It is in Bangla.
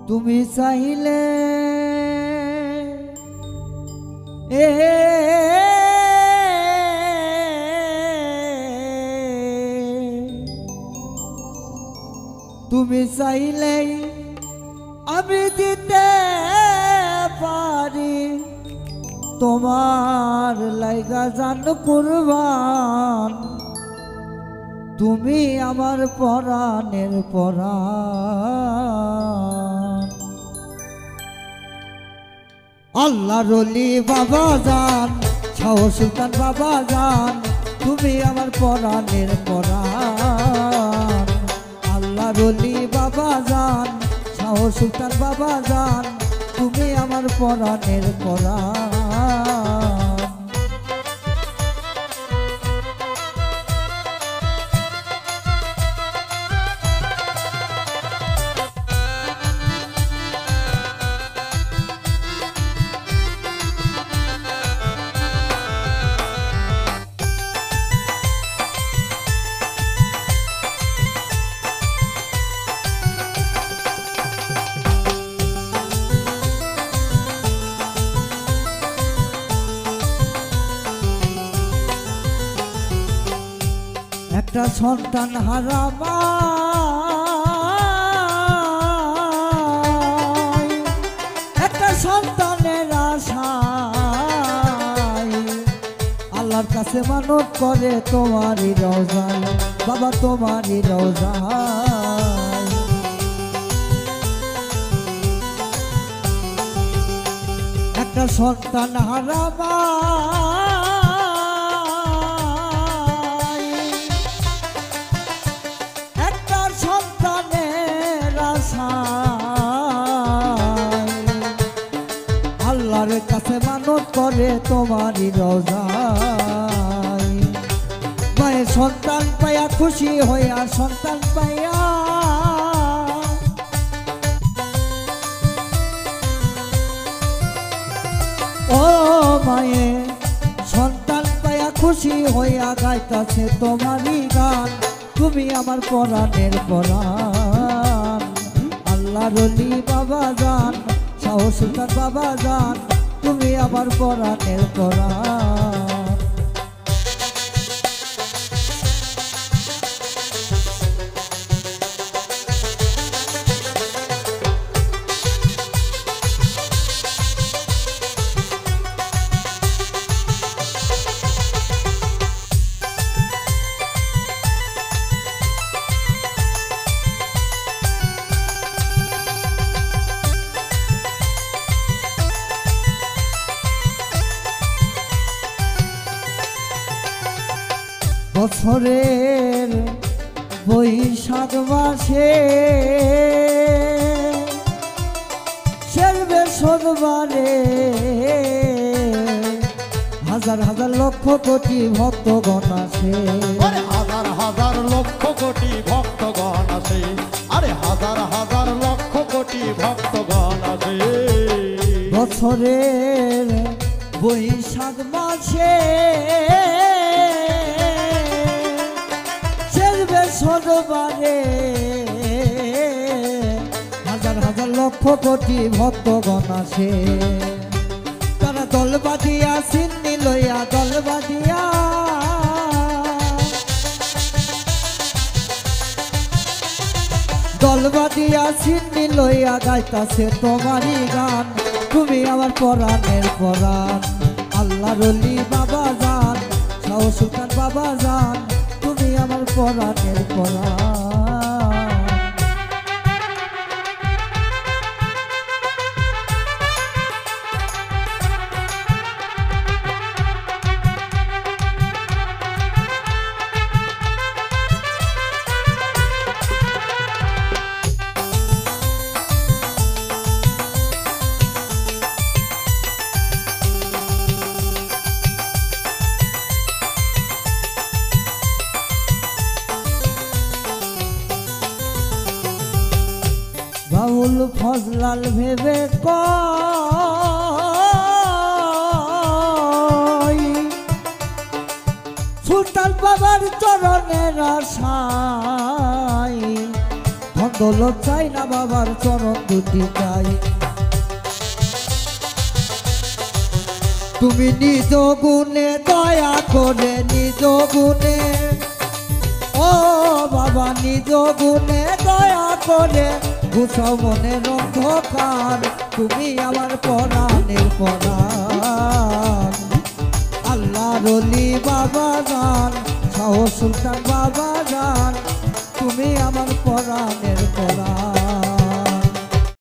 তুমি চাইলে তুমি চাইলেই আমি দিতে পারি তোমার লাইগা জান কুরবান তুমি আমার পরাণের পরাণ আল্লাহর ওলি বাবা জান শাহ সুলতান বাবা জান তুমি আমার পরাণের পরাণ আল্লাহর ওলি বাবা জান শাহ সুলতান বাবা জান তুমি আমার পরাণের পরাণ একটা সন্তান হারামা একটা সন্তানের আশায় আল্লাহর কাছে মানত করে তোমারই রওজায় বাবা তোমারই রওজায় একটা সন্তান হারামা আল্লাহর কাছে মানত করে তোমারই রওজায় মায়ের সন্তান পাইয়া খুশি হইয়া সন্তান পাইয়া ও মায়ে সন্তান পাইয়া খুশি হইয়া গাইতাছে তোমারই গান তুমি আমার পরাণের পরাণ আল্লাহর ওলি বাবা জান শাহ সুলতান বাবা জান তুমি আমার পরাণের পরাণ বছরের বৈশাখ মাসে শেরবে সোমবারে হাজার হাজার লক্ষ কোটি ভক্তগণ আসে হাজার হাজার লক্ষ কোটি ভক্তগণ আসে আরে হাজার হাজার লক্ষ কোটি ভক্তগণ আসে বছরের বৈশাখ মাসে সোমবারে হাজার হাজার লক্ষ কোটি ভক্তগণ আসে তারা দল বাঁধিয়া সিন্নি লইয়া দল বাঁধিয়া দল বাঁধিয়া সিন্নি লইয়া গাইতাছে তোমারই গান তুমি আমার পরাণের পরাণ আল্লাহর ওলি বাবা জান শাহ সুলতান বাবা জান তুমি আমার পরাণের পরাণ বাউল ফজলাল ভেবে কয় সুলতান বাবার চরণের আশায় ধন দৌলত চাই না বাবার চরণ দুটি চাই। তুমি নিজ গুণে দয়া করে নিজ গুণে, ও বাবা নিজ গুণে দয়া করে বুঝাও মনের অন্ধকার। তুমি আমার পরাণের পরাণ, আল্লাহর ওলি বাবা জান, শাহ সুলতান বাবা জান, তুমি আমার পরাণের পরাণ।